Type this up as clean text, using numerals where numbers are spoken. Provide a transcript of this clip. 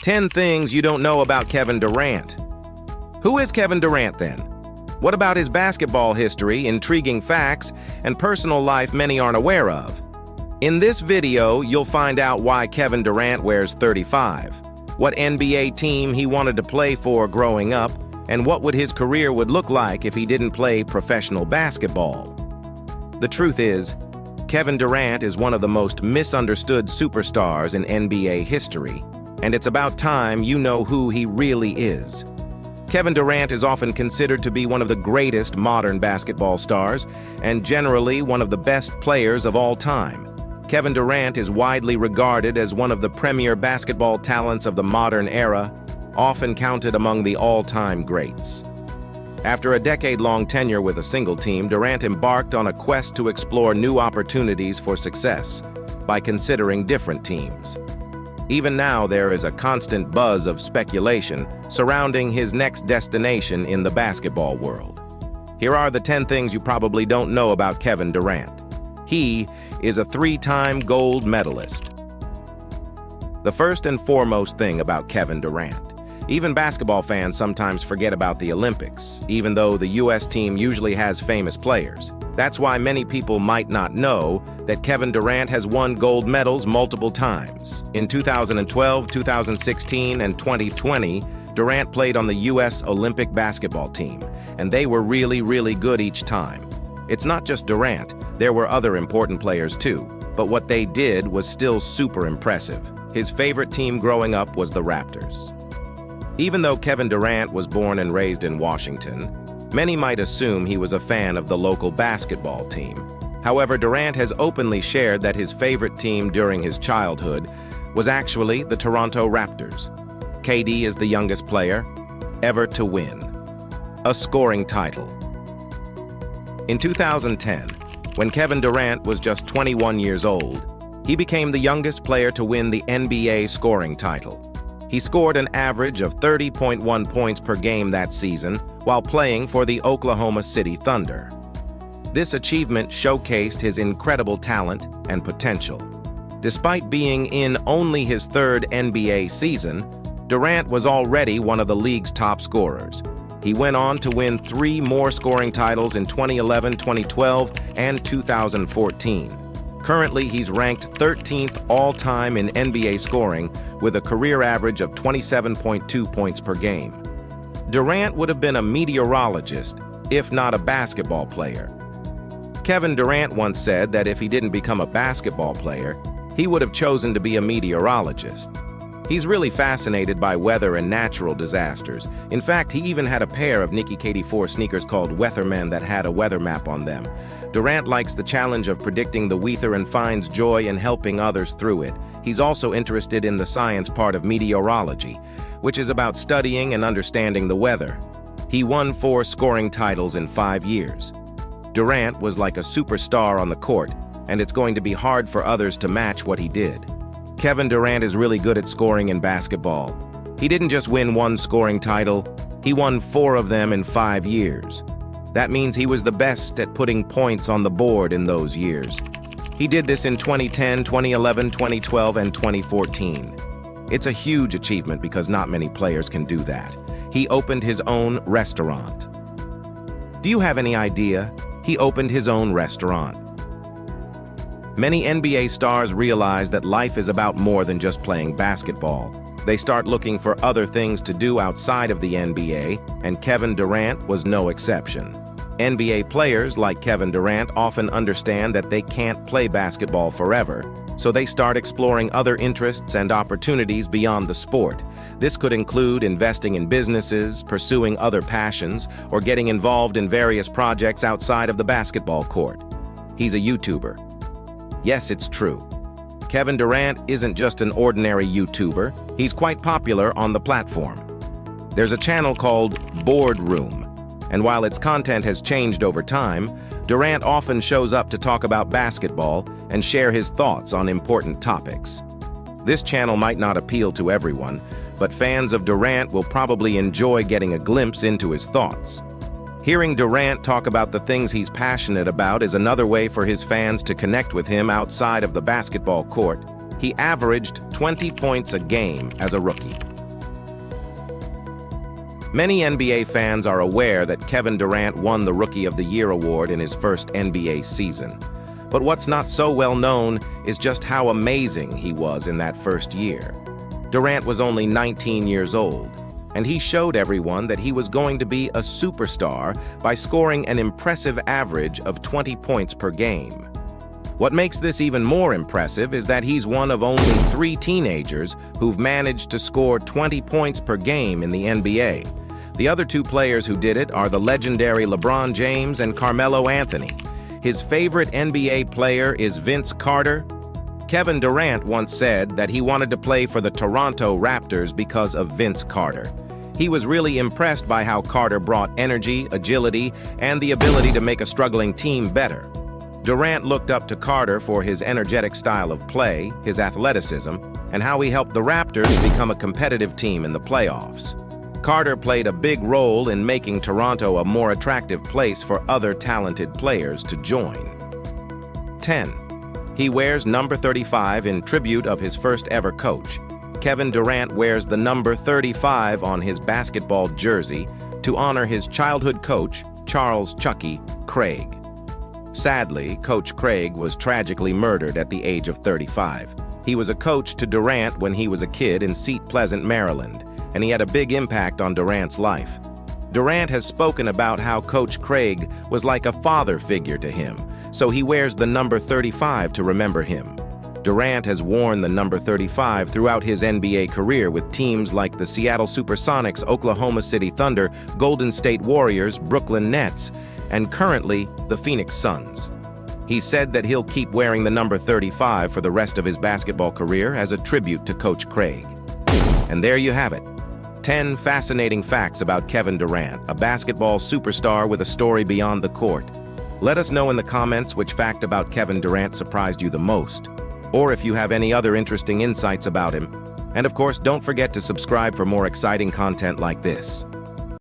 10 things you don't know about Kevin Durant. Who is Kevin Durant then? What about his basketball history, intriguing facts, and personal life many aren't aware of? In this video, you'll find out why Kevin Durant wears 35, what NBA team he wanted to play for growing up, and what his career would look like if he didn't play professional basketball. The truth is, Kevin Durant is one of the most misunderstood superstars in NBA history, and it's about time you know who he really is. Kevin Durant is often considered to be one of the greatest modern basketball stars and generally one of the best players of all time. Kevin Durant is widely regarded as one of the premier basketball talents of the modern era, often counted among the all-time greats. After a decade-long tenure with a single team, Durant embarked on a quest to explore new opportunities for success by considering different teams. Even now, there is a constant buzz of speculation surrounding his next destination in the basketball world. Here are the 10 things you probably don't know about Kevin Durant. He is a 3-time gold medalist. The first and foremost thing about Kevin Durant. Even basketball fans sometimes forget about the Olympics, even though the U.S. team usually has famous players. That's why many people might not know that Kevin Durant has won gold medals multiple times. In 2012, 2016, and 2020, Durant played on the U.S. Olympic basketball team, and they were really good each time. It's not just Durant, there were other important players too, but what they did was still super impressive. His favorite team growing up was the Raptors. Even though Kevin Durant was born and raised in Washington, many might assume he was a fan of the local basketball team. However, Durant has openly shared that his favorite team during his childhood was actually the Toronto Raptors. KD is the youngest player ever to win a scoring title. In 2010, when Kevin Durant was just 21 years old, he became the youngest player to win the NBA scoring title. He scored an average of 30.1 points per game that season while playing for the Oklahoma City Thunder. This achievement showcased his incredible talent and potential. Despite being in only his third NBA season, Durant was already one of the league's top scorers. He went on to win 3 more scoring titles in 2011, 2012, and 2014. Currently, he's ranked 13th all-time in NBA scoring with a career average of 27.2 points per game. Durant would have been a meteorologist, if not a basketball player. Kevin Durant once said that if he didn't become a basketball player, he would have chosen to be a meteorologist. He's really fascinated by weather and natural disasters. In fact, he even had a pair of Nike KD4 sneakers called Weathermen that had a weather map on them. Durant likes the challenge of predicting the weather and finds joy in helping others through it. He's also interested in the science part of meteorology, which is about studying and understanding the weather. He won 4 scoring titles in 5 years. Durant was like a superstar on the court, and it's going to be hard for others to match what he did. Kevin Durant is really good at scoring in basketball. He didn't just win 1 scoring title, he won 4 of them in 5 years. That means he was the best at putting points on the board in those years. He did this in 2010, 2011, 2012, and 2014. It's a huge achievement because not many players can do that. He opened his own restaurant. Do you have any idea? He opened his own restaurant. Many NBA stars realize that life is about more than just playing basketball. They start looking for other things to do outside of the NBA, and Kevin Durant was no exception. NBA players like Kevin Durant often understand that they can't play basketball forever, so they start exploring other interests and opportunities beyond the sport. This could include investing in businesses, pursuing other passions, or getting involved in various projects outside of the basketball court. He's a YouTuber. Yes, it's true. Kevin Durant isn't just an ordinary YouTuber, he's quite popular on the platform. There's a channel called Boardroom, and while its content has changed over time, Durant often shows up to talk about basketball and share his thoughts on important topics. This channel might not appeal to everyone, but fans of Durant will probably enjoy getting a glimpse into his thoughts. Hearing Durant talk about the things he's passionate about is another way for his fans to connect with him outside of the basketball court. He averaged 20 points a game as a rookie. Many NBA fans are aware that Kevin Durant won the Rookie of the Year award in his first NBA season. But what's not so well known is just how amazing he was in that first year. Durant was only 19 years old, and he showed everyone that he was going to be a superstar by scoring an impressive average of 20 points per game. What makes this even more impressive is that he's one of only 3 teenagers who've managed to score 20 points per game in the NBA. The other 2 players who did it are the legendary LeBron James and Carmelo Anthony. His favorite NBA player is Vince Carter. Kevin Durant once said that he wanted to play for the Toronto Raptors because of Vince Carter. He was really impressed by how Carter brought energy, agility, and the ability to make a struggling team better. Durant looked up to Carter for his energetic style of play, his athleticism, and how he helped the Raptors become a competitive team in the playoffs. Carter played a big role in making Toronto a more attractive place for other talented players to join. 10. He wears number 35 in tribute of his first ever coach. Kevin Durant wears the number 35 on his basketball jersey to honor his childhood coach, Charles "Chucky" Craig. Sadly, Coach Craig was tragically murdered at the age of 35. He was a coach to Durant when he was a kid in Seat Pleasant, Maryland, and he had a big impact on Durant's life. Durant has spoken about how Coach Craig was like a father figure to him, so he wears the number 35 to remember him. Durant has worn the number 35 throughout his NBA career with teams like the Seattle Supersonics, Oklahoma City Thunder, Golden State Warriors, Brooklyn Nets, and currently the Phoenix Suns. He said that he'll keep wearing the number 35 for the rest of his basketball career as a tribute to Coach Craig. And there you have it. 10 fascinating facts about Kevin Durant, a basketball superstar with a story beyond the court. Let us know in the comments which fact about Kevin Durant surprised you the most, or if you have any other interesting insights about him. And of course, don't forget to subscribe for more exciting content like this.